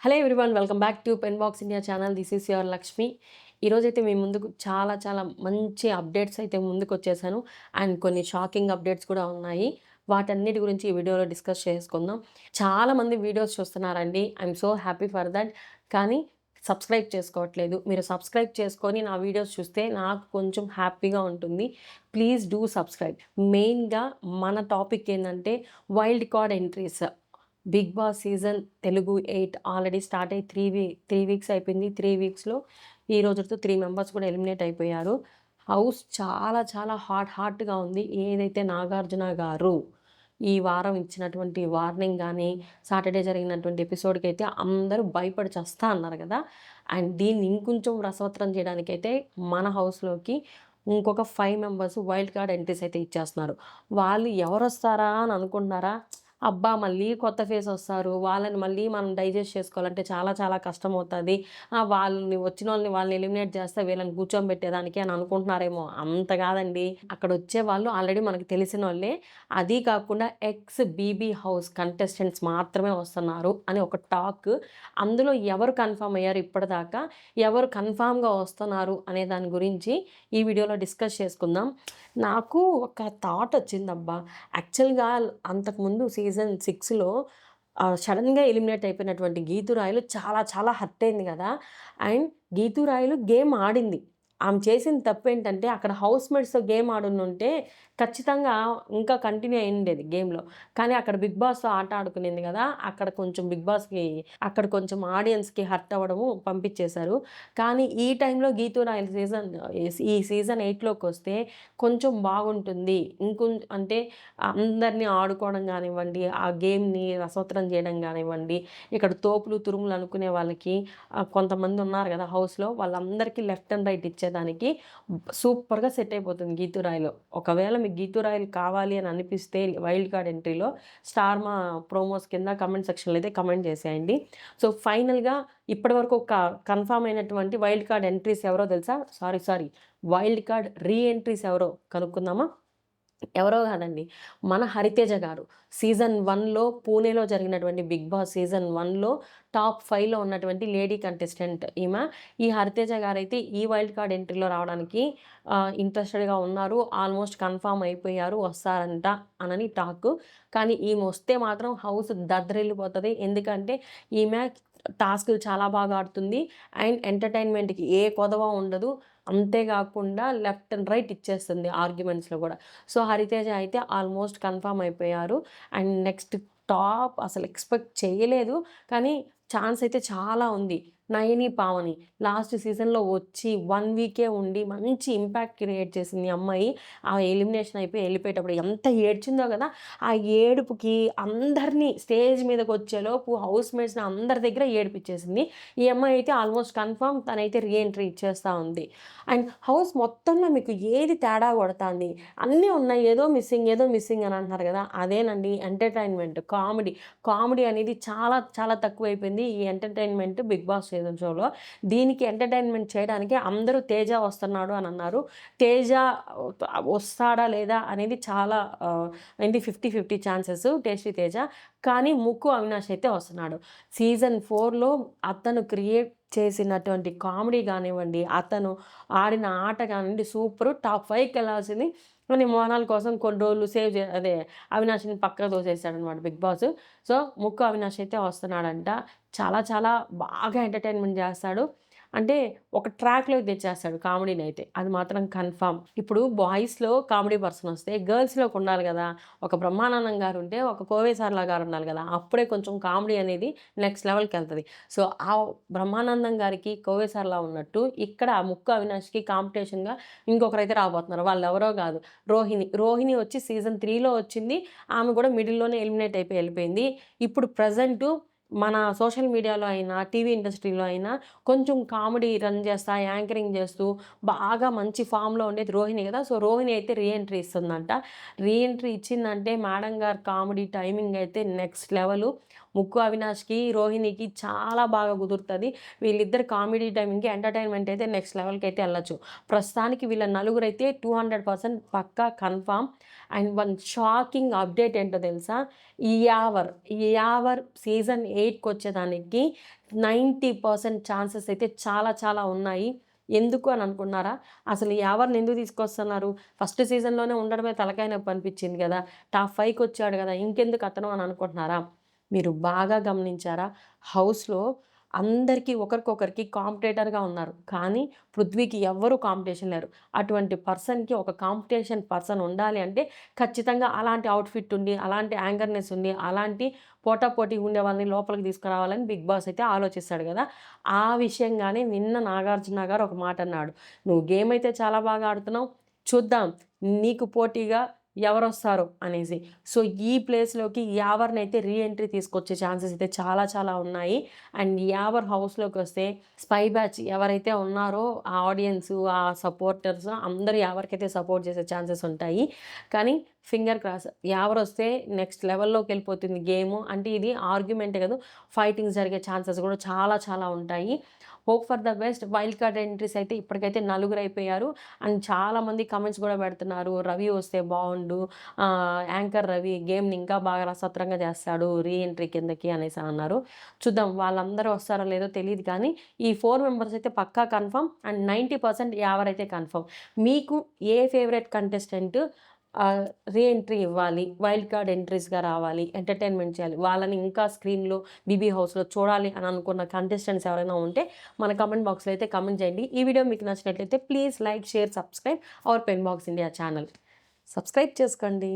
Hello everyone, welcome back to pen box India channel. This is your Lakshmi. ఈరోజైతే మీ ముందుకు చాలా మంచి అప్డేట్స్ అయితే ముందుకు వచ్చేసాను. అండ్ కొన్ని షాకింగ్ అప్డేట్స్ కూడా ఉన్నాయి. వాటన్నిటి గురించి ఈ వీడియోలో డిస్కస్ చేసుకుందాం. చాలామంది వీడియోస్ చూస్తున్నారండి. I'm so happy for that. కానీ సబ్స్క్రైబ్ చేసుకోవట్లేదు. మీరు సబ్స్క్రైబ్ చేసుకొని నా వీడియోస్ చూస్తే నాకు కొంచెం హ్యాపీగా ఉంటుంది. Please do subscribe. మెయిన్గా మన టాపిక్ ఏంటంటే wild card entries. Big Boss season Telugu 8 already start అయ్యి 3 వీక్స్ అయిపోయింది. 3 వీక్స్‌లో ఈ రోజుతో 3 మెంబర్స్ కూడా ఎలిమినేట్ అయిపోయారు. హౌస్ చాలా హాట్‌గా ఉంది. ఏదైతే నాగార్జున గారు ఈ వారం ఇచ్చినటువంటి వార్నింగ్ గానీ, సాటర్డే జరిగినటువంటి ఎపిసోడ్‌కైతే అందరూ భయపడి చస్తా అన్నారు కదా! అండ్ దీన్ని ఇంకొంచెం రసవత్తరం చేయడానికైతే మన హౌస్‌లోకి ఇంకొక 5 మెంబర్స్ వైల్డ్ కార్డ్ ఎంట్రీస్ అయితే ఇచ్చేస్తున్నారు. వాళ్ళు ఎవరొస్తారా అని అనుకుంటున్నారా? అబ్బా! మళ్ళీ కొత్త ఫేస్ వస్తారు. వాళ్ళని మళ్ళీ మనం డైజెస్ట్ చేసుకోవాలంటే చాలా కష్టమవుతది. వాళ్ళని ఎలిమినేట్ చేస్తే వీళ్ళని కూర్చోబెట్టేదానికి అని అనుకుంటున్నారేమో. అంత కాదండి. అక్కడొచ్చే వాళ్ళు ఆల్రెడీ మనకు తెలిసినోళ్ళే. అదీ కాకుండా ఎక్స్ బీబీ హౌస్ కంటెస్టెంట్స్ మాత్రమే వస్తున్నారు అని ఒక టాక్. అందులో ఎవరు కన్ఫర్మ్ అయ్యారు ఇప్పటిదాకా? ఎవరు కన్ఫర్మ్‌గా వస్తున్నారు అనే దాని గురించి ఈ వీడియోలో డిస్కస్ చేసుకుందాం. నాకు ఒక థాట్ వచ్చిందబ్బా! యాక్చువల్‌గా అంతకుముందు సీజన్ 6లో సడెన్‌గా ఎలిమినేట్ అయిపోయినటువంటి గీతురాయిలు చాలా హర్ట్ అయింది గదా! అండ్ గీతురాయిలు గేమ్ ఆడింది. ఆమె చేసిన తప్పేంటంటే అక్కడ హౌస్‌మేట్స్‌తో గేమ్ ఆడుండుంటే ఖచ్చితంగా ఇంకా కంటిన్యూ అయ్యుండేది గేమ్‌లో. కానీ అక్కడ బిగ్ బాస్‌తో ఆట ఆడుకునింది గదా! అక్కడ కొంచెం ఆడియన్స్‌కి హర్ట్ అవ్వడము పంపించేశారు. కానీ ఈ టైంలో గీతురాయిల ఈ సీజన్ 8లోకొస్తే కొంచెం బాగుంటుంది. అంటే అందరిని ఆడుకోవడం గానివ్వండి, ఆ గేమ్‌ని రసవత్తరం చేయడం గానివ్వండి, ఇక్కడ తోపులు, తురుములు అనుకునే వాళ్ళకి కొంతమంది ఉన్నారు గదా హౌస్‌లో, వాళ్ళందరికీ లెఫ్ట్ అండ్ రైట్ ఇచ్చేదానికి సూపర్‌గా సెట్ అయిపోతుంది గీతురాయిలో. ఒకవేళ మీకు గీతురాయిలు కావాలి అని అనిపిస్తే వైల్డ్ కార్డ్ ఎంట్రీలో స్టార్ మా ప్రోమోస్ కింద కమెంట్ సెక్షన్‌లో అయితే కమెంట్ చేసేయండి. సో, ఫైనల్‌గా ఇప్పటివరకు కన్ఫర్మ్ అయినటువంటి వైల్డ్ కార్డ్ ఎంట్రీస్ ఎవరో తెలుసా? సారీ. వైల్డ్ కార్డ్ రీ ఎంట్రీస్ ఎవరో కనుక్కుందామా? ఎవరో కాదండి. మన 'హరితేజ' గారు. సీజన్ 1లో పూణేలో జరిగినటువంటి 'బిగ్ బాస్' సీజన్ 1లో టాప్ 5లో ఉన్నటువంటి లేడీ కంటెస్టెంట్ ఈమె. ఈ 'హరితేజ' గారైతే ఈ వైల్డ్ కార్డ్ ఎంట్రీలో రావడానికి ఇంట్రెస్టెడ్‌గా ఉన్నారు. ఆల్మోస్ట్ కన్ఫర్మ్ అయిపోయారు. వస్తారంట అనని టాకు. కానీ ఈమె వస్తే మాత్రం హౌస్ దద్దరిల్లిపోతది. ఎందుకంటే ఈమె టాస్కులు చాలా బాగా ఆడుతుంది. అండ్ ఎంటర్‌టైన్‌మెంట్‌కి ఏ కొదవ ఉండదు. అంతేగాకుండా లెఫ్ట్ అండ్ రైట్ ఇచ్చేస్తుంది ఆర్గ్యుమెంట్స్‌లో గూడా. సో, 'హరితేజ' అయితే ఆల్మోస్ట్ కన్ఫర్మ్ అయిపోయారు. అండ్ నెక్స్ట్ టాప్ అసలు ఎక్స్‌పెక్ట్ చేయలేదు. కానీ ఛాన్స్ అయితే చాలా ఉంది. 'నయని పావని' లాస్ట్ సీజన్‌లో వచ్చి 1 వీకే ఉండి మంచి ఇంపాక్ట్ క్రియేట్ చేసింది ఈ అమ్మాయి. ఆ ఎలిమినేషన్ అయిపోయి ఎళ్ళిపోయేటప్పుడు ఎంత ఏడ్చిందో గదా! ఆ ఏడుపుకి అందరిని స్టేజ్ మీదకొచ్చేలోపు హౌస్‌మేట్స్‌ని అందరి దగ్గర ఏడిపిచ్చేసింది. ఈ అమ్మాయి అయితే ఆల్మోస్ట్ కన్ఫర్మ్ తనైతే రీ ఎంట్రీ ఇచ్చేస్తా ఉంది. అండ్ హౌస్ మొత్తంలో మీకు ఏది తేడా కొడతాంది? అన్నీ ఉన్నాయి. ఏదో మిస్సింగ్ అని అంటున్నారు గదా! అదేనండి ఎంటర్‌టైన్‌మెంట్, కామెడీ అనేది చాలా తక్కువైపోయింది ఈ ఎంటర్‌టైన్‌మెంట్ బిగ్ బాస్ సీజన్ షోలో. దీనికి ఎంటర్‌టైన్‌మెంట్ చేయడానికి అందరూ 'తేజ' వస్తున్నాడు అని అన్నారు. 'తేజ' వస్తాడా లేదా అనేది చాలా ఏంటి 50-50 ఛాన్సెస్ 'టేస్టీ తేజ'. కానీ 'ముక్కు అవినాష్' అయితే వస్తున్నాడు. సీజన్ 4లో అతను క్రియేట్ చేసినటువంటి కామెడీ గానివ్వండి, అతను ఆడిన ఆట గానివ్వండి సూపరు. టాప్ 5కెళ్ళాల్సింది. కానీ మోనాల్ కోసం కొన్ని రోజులు అవినాష్‌ని పక్కకు తోసేసాడనమాట బిగ్ బాస్. సో, ముక్కు అవినాష్ అయితే వస్తున్నాడంట. చాలా బాగా ఎంటర్‌టైన్‌మెంట్ జేస్తాడు. అంటే ఒక ట్రాక్‌లోకి తెచ్చేస్తాడు కామెడీనైతే. అది మాత్రం కన్ఫర్మ్. ఇప్పుడు బాయ్స్‌లో కామెడీ పర్సన్ వస్తే గర్ల్స్‌లోకి ఉండాలి గదా! ఒక బ్రహ్మానందం గారుంటే, ఒక కోవై సరళ గారు ఉండాలి గదా! అప్పుడే కొంచెం కామెడీ అనేది నెక్స్ట్ లెవెల్‌కెళ్తది. సో, ఆ బ్రహ్మానందం గారికి కోవై సరళ ఉన్నట్టు ఇక్కడ ముక్కు అవినాష్‌కి కాంపిటీషన్‌గా ఇంకొకరైతే రాబోతున్నారు. వాళ్ళెవరో గాదు, రోహిణి. రోహిణి వచ్చి సీజన్ 3లో వచ్చింది. ఆమె గూడా మిడిల్‌లోనే ఎలిమినేట్ అయిపోయి ఎళ్ళిపోయింది. ఇప్పుడు ప్రెజెంటు మన సోషల్ మీడియాలో అయినా, టీవీ ఇండస్ట్రీలో అయినా కొంచెం కామెడీ రన్ చేస్తా, యాంకరింగ్ చేస్తూ బాగా మంచి ఫామ్‌లో ఉండేది రోహిణి గదా! సో, రోహిణి అయితే రీ ఎంట్రీ ఇస్తుందంట. రీ ఎంట్రీ ఇచ్చిందంటే మేడం గారి కామెడీ టైమింగ్ అయితే నెక్స్ట్ లెవెలు. ముక్కు అవినాష్‌కి, రోహిణికి చాలా బాగా కుదురుతది. వీళ్ళిద్దరు కామెడీ టైమింగ్‌కి ఎంటర్‌టైన్‌మెంట్ అయితే నెక్స్ట్ లెవెల్‌కైతే ఎళ్ళొచ్చు. ప్రస్తుతానికి వీళ్ళ నలుగురైతే 200% పక్కా confirm. And one shocking update ఏంటో తెలుసా? ఈ 'యావర్' సీజన్ 8కొచ్చేదానికి 90% ఛాన్సెస్ అయితే చాలా చాలా ఉన్నాయి. ఎందుకు అని అనుకున్నారా? అసలు ఎవరిని ఎందుకు తీసుకొస్తున్నారు? ఫస్ట్ సీజన్‌లోనే ఉండడమే తలకాయ నొప్పి అనిపించింది గదా! టాప్ 5కొచ్చాడు గదా! ఇంకెందుకు అతను అని అనుకుంటున్నారా? మీరు బాగా గమనించారా? హౌస్‌లో అందరికీ ఒకరికొకరికి కాంపిటీటర్‌గా ఉన్నారు. కానీ పృథ్వీకి ఎవ్వరు కాంపిటీషన్ లేరు. అటువంటి పర్సన్‌కి ఒక కాంపిటీషన్ పర్సన్ ఉండాలి అంటే ఖచ్చితంగా అలాంటి ఔట్‌ఫిట్ ఉండి, అలాంటి యాంకర్‌నెస్ ఉండి, అలాంటి పోటాపోటీగా ఉండే వాళ్ళని లోపలికి తీసుకురావాలని బిగ్ బాస్ అయితే ఆలోచిస్తాడు గదా! ఆ విషయంగానే నిన్న నాగార్జున గారు ఒక మాట అన్నాడు. "నువ్వు గేమ్ అయితే చాలా బాగా ఆడుతున్నావు. చూద్దాం నీకు పోటీగా ఎవరొస్తారో" అనేసి. సో, ఈ ప్లేస్‌లోకి యావర్‌నైతే రీ ఎంట్రీ తీసుకొచ్చే ఛాన్సెస్ అయితే చాలా చాలా ఉన్నాయి. అండ్ యావర్ హౌస్‌లోకొస్తే స్పై బ్యాచ్ ఎవరైతే ఉన్నారో ఆ ఆడియన్సు, ఆ సపోర్టర్స్ అందరూ యావర్‌కైతే సపోర్ట్ చేసే ఛాన్సెస్ ఉంటాయి. కానీ ఫింగర్ క్రాస్ యావరొస్తే నెక్స్ట్ లెవెల్‌లోకెళ్ళిపోతుంది గేము. అంటే ఇది ఆర్గ్యుమెంటే కాదు, ఫైటింగ్స్ జరిగే ఛాన్సెస్ కూడా చాలా చాలా ఉంటాయి. Hope for the best. Wild card entries అయితే ఇప్పటికైతే నలుగురైపోయారు. అండ్ చాలామంది కామెంట్స్ కూడా పెడుతున్నారు. రవి వస్తే బావుండు. యాంకర్ రవి గేమ్‌ని ఇంకా బాగా రసవత్తరంగా చేస్తాడు రీ ఎంట్రీ కిందకి అనేసి అన్నారు. చూద్దాం వాళ్ళందరూ వస్తారో లేదో తెలీదు కానీ, ఈ 4 మెంబర్స్ అయితే పక్కా కన్ఫర్మ్. అండ్ 90% యావరైతే కన్ఫర్మ్. మీకు ఏ ఫేవరెట్ కంటెస్టెంట్ రీ ఎంట్రీ ఇవ్వాలి, వైల్డ్ కార్డ్ ఎంట్రీస్‌గా రావాలి, ఎంటర్‌టైన్‌మెంట్ చేయాలి, వాళ్ళని ఇంకా స్క్రీన్‌లో 'బీబీ హౌస్‌లో' చూడాలి అని అనుకున్న కంటెస్టెంట్స్ ఎవరైనా ఉంటే మన కామెంట్ బాక్స్‌లో అయితే కామెంట్ చేయండి. ఈ వీడియో మీకు నచ్చినట్లయితే please like, share, subscribe our pen box India channel. Subscribe చేసుకోండి.